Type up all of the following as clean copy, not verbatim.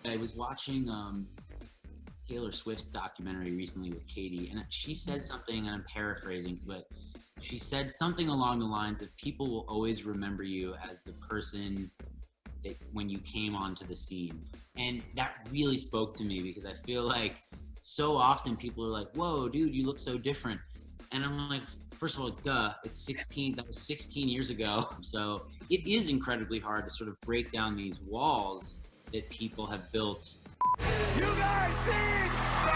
I was watching Taylor Swift's documentary recently with Katie, and she said something, and I'm paraphrasing, but she said something along the lines of people will always remember you as the person that when you came onto the scene. And that really spoke to me because I feel like so often people are like, whoa, dude, you look so different. And I'm like, first of all, duh, that was 16 years ago. So it is incredibly hard to sort of break down these walls that people have built. You guys sing,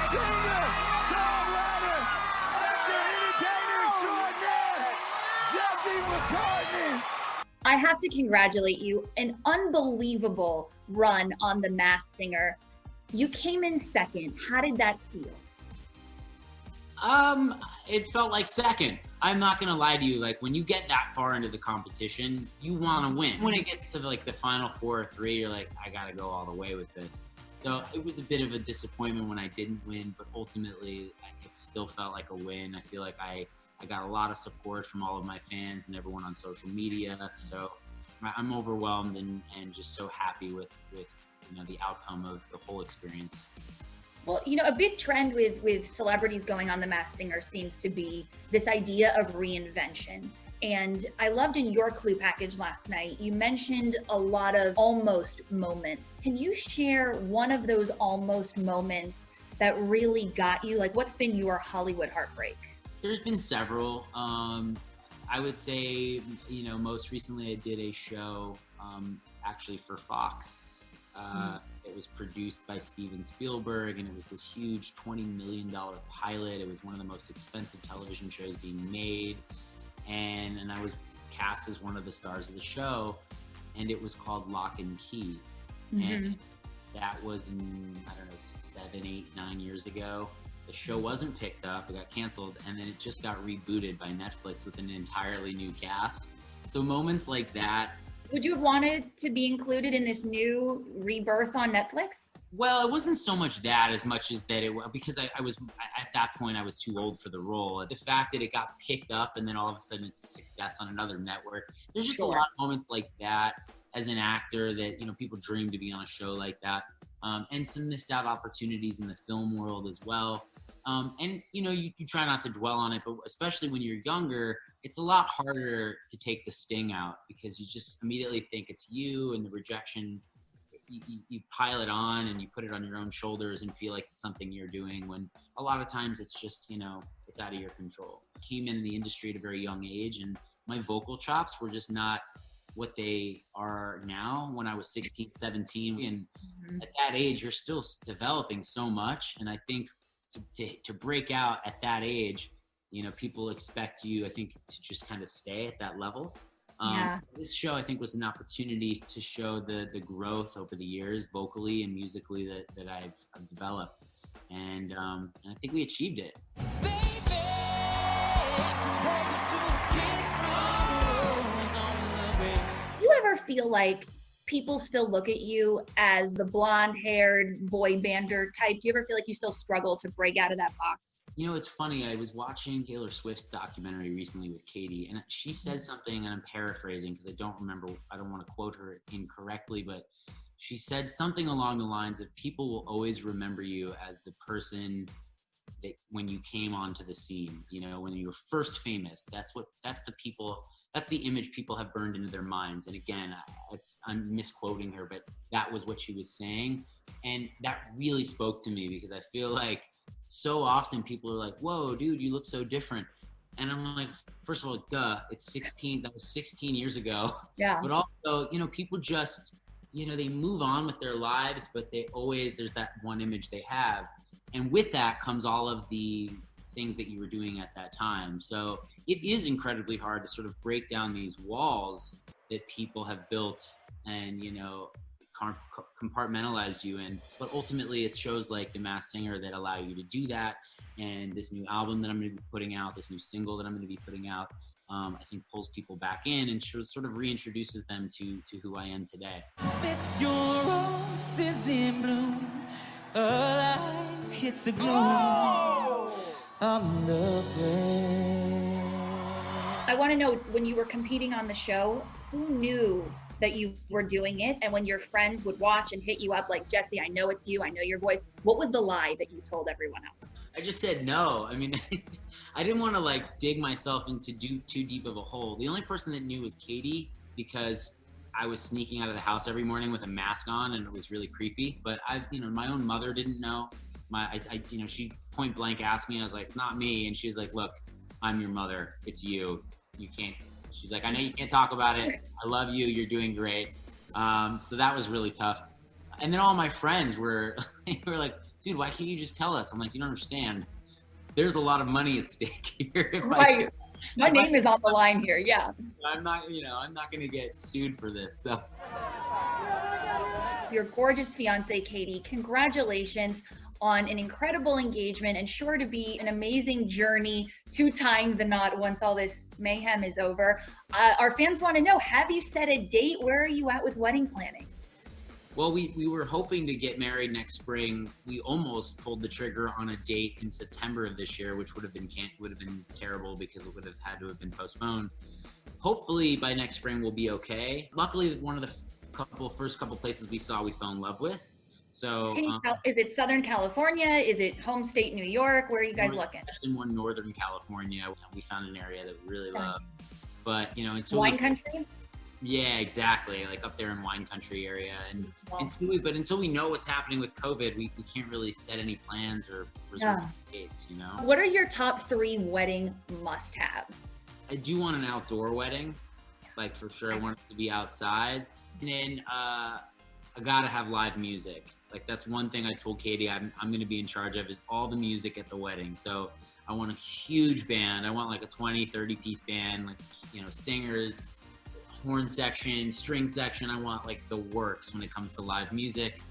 singer, songwriter, actor, entertainer extraordinaire, Jesse McCartney. I have to congratulate you. An unbelievable run on The Masked Singer. You came in second. How did that feel? It felt like second. I'm not gonna lie to you. Like when you get that far into the competition, you want to win. When it gets to like the final 4 or 3, you're like, I gotta go all the way with this. So it was a bit of a disappointment when I didn't win, but ultimately it still felt like a win. I feel like I got a lot of support from all of my fans and everyone on social media. So I'm overwhelmed and just so happy with the outcome of the whole experience. Well, a big trend with celebrities going on The Masked Singer seems to be this idea of reinvention. And I loved in your clue package last night, you mentioned a lot of almost moments. Can you share one of those almost moments that really got you? Like, what's been your Hollywood heartbreak? There's been several. I would say, most recently I did a show actually for Fox. It was produced by Steven Spielberg, and it was this huge $20 million pilot. It was one of the most expensive television shows being made. And I was cast as one of the stars of the show, and it was called Lock and Key. Mm-hmm. And that was in, 7, 8, 9 years ago. The show wasn't picked up, it got canceled, and then it just got rebooted by Netflix with an entirely new cast. So moments like that. Would you have wanted to be included in this new rebirth on Netflix? Well, it wasn't so much that as much as that because I was, at that point, I was too old for the role. The fact that it got picked up and then all of a sudden it's a success on another network. There's just a lot of moments like that as an actor that, people dream to be on a show like that. And some missed out opportunities in the film world as well. And you try not to dwell on it, but especially when you're younger, it's a lot harder to take the sting out because you just immediately think it's you, and the rejection, you pile it on and you put it on your own shoulders and feel like it's something you're doing, when a lot of times it's just, it's out of your control. I came in the industry at a very young age, and my vocal chops were just not what they are now when I was 16, 17. And at that age, you're still developing so much. And I think to break out at that age, people expect you, I think, to just kind of stay at that level. This show, I think, was an opportunity to show the growth over the years, vocally and musically, that I've developed. And I think we achieved it. Do you ever feel like people still look at you as the blonde-haired boy bander type? Do you ever feel like you still struggle to break out of that box? It's funny. I was watching Taylor Swift's documentary recently with Katie, and she says something, and I'm paraphrasing because I don't remember. I don't want to quote her incorrectly, but she said something along the lines of people will always remember you as the person that when you came onto the scene, when you were first famous. That's the image people have burned into their minds. And again, I'm misquoting her, but that was what she was saying. And that really spoke to me because I feel like so often people are like, whoa, dude, you look so different. And I'm like, first of all, duh, that was 16 years ago. Yeah. But also, people just, they move on with their lives, but there's that one image they have. And with that comes all of the things that you were doing at that time. So it is incredibly hard to sort of break down these walls that people have built and, compartmentalize you in. But ultimately, it's shows like The Masked Singer that allow you to do that. And this new album that I'm going to be putting out, this new single that I'm going to be putting out, I think pulls people back in and sort of reintroduces them to who I am today. Your rose is in bloom, a light hits the gloom on the brain. I want to know, when you were competing on the show, who knew that you were doing it? And when your friends would watch and hit you up like, Jesse, I know it's you, I know your voice, what was the lie that you told everyone else? I just said no. I mean, I didn't want to like dig myself into too deep of a hole. The only person that knew was Katie, because I was sneaking out of the house every morning with a mask on, and it was really creepy. But my own mother didn't know. She point blank asked me, and I was like, it's not me. And she's like, look, I'm your mother. It's you. You can't. She's like, I know you can't talk about it. I love you. You're doing great. So that was really tough. And then all my friends were like, dude, why can't you just tell us? I'm like, you don't understand. There's a lot of money at stake here. Right. My name is on the line here. Yeah. I'm not going to get sued for this. So. Your gorgeous fiance, Katie, congratulations on an incredible engagement, and sure to be an amazing journey to tying the knot once all this mayhem is over. Our fans want to know, have you set a date? Where are you at with wedding planning? Well, we were hoping to get married next spring. We almost pulled the trigger on a date in September of this year, which would have been terrible because it would have had to have been postponed. Hopefully by next spring we'll be okay. Luckily, one of the first couple places we saw, we fell in love with. So is it Southern California? Is it home state New York? Where are you guys looking? In Northern California, we found an area that we really love. But until wine country. Yeah, exactly. Like up there in wine country area. And until we know what's happening with COVID, we can't really set any plans or reserve dates, What are your top 3 wedding must-haves? I do want an outdoor wedding, like for sure. I want it to be outside. And then I gotta have live music. Like that's one thing I told Katie I'm gonna be in charge of, is all the music at the wedding. So I want a huge band. I want like a 20, 30 piece band, like, singers, horn section, string section. I want like the works when it comes to live music.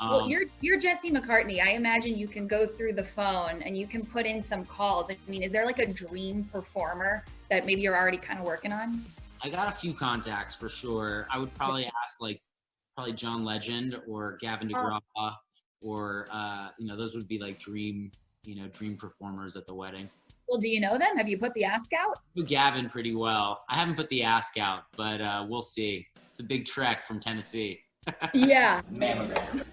Well, you're Jesse McCartney. I imagine you can go through the phone and you can put in some calls. I mean, is there like a dream performer that maybe you're already kind of working on? I got a few contacts for sure. I would probably ask probably John Legend or Gavin DeGraw, or those would be like dream performers at the wedding. Well, do you know them? Have you put the ask out? I know Gavin pretty well. I haven't put the ask out, but we'll see. It's a big trek from Tennessee. Yeah. Mammogram.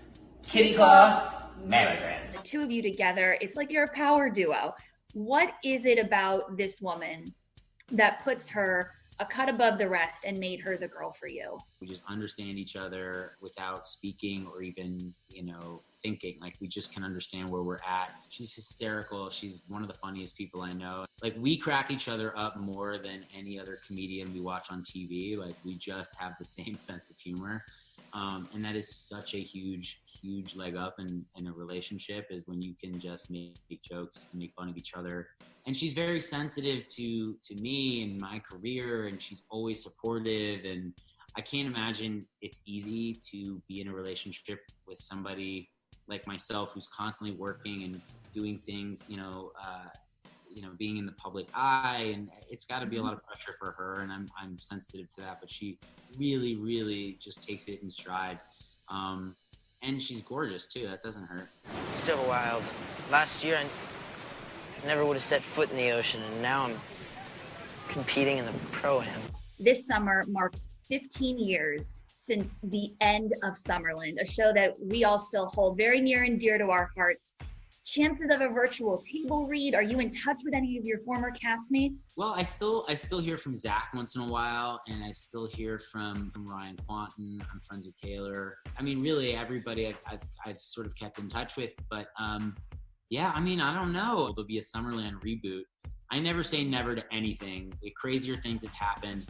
Kitty claw, mammogram. The two of you together, it's like you're a power duo. What is it about this woman that puts her a cut above the rest and made her the girl for you? We just understand each other without speaking or even, thinking. Like, we just can understand where we're at. She's hysterical. She's one of the funniest people I know. Like, we crack each other up more than any other comedian we watch on TV. Like, we just have the same sense of humor. And that is such a huge leg up in a relationship, is when you can just make jokes and make fun of each other. And she's very sensitive to me and my career, and she's always supportive. And I can't imagine it's easy to be in a relationship with somebody like myself, who's constantly working and doing things, being in the public eye, and it's got to be a lot of pressure for her. And I'm sensitive to that, but she really, really just takes it in stride. And she's gorgeous too. That doesn't hurt. So wild. Last year, I never would have set foot in the ocean, and now I'm competing in the Pro-Am. This summer marks 15 years since the end of Summerland, a show that we all still hold very near and dear to our hearts. Chances of a virtual table read? Are you in touch with any of your former castmates? Well, I still hear from Zach once in a while, and I still hear from Ryan Quanten. I'm friends with Taylor. I mean, really everybody I've sort of kept in touch with. But yeah, I mean, I don't know. There'll be a Summerland reboot. I never say never to anything. The crazier things have happened.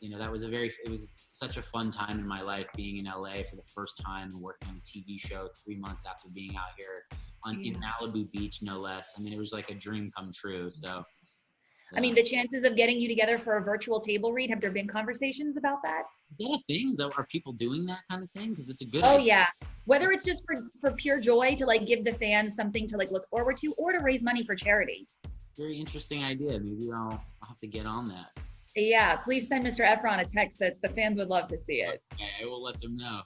It was such a fun time in my life, being in LA for the first time and working on a TV show 3 months after being out here in Malibu Beach, no less. I mean, it was like a dream come true. So, I mean, the chances of getting you together for a virtual table read, have there been conversations about that? Is that a thing? Are people doing that kind of thing? Because it's a good idea. idea. Yeah. Whether it's just for pure joy to like give the fans something to like look forward to, or to raise money for charity. Very interesting idea. Maybe I'll have to get on that. Yeah, please send Mr. Efron a text that the fans would love to see it. Okay, I will let them know.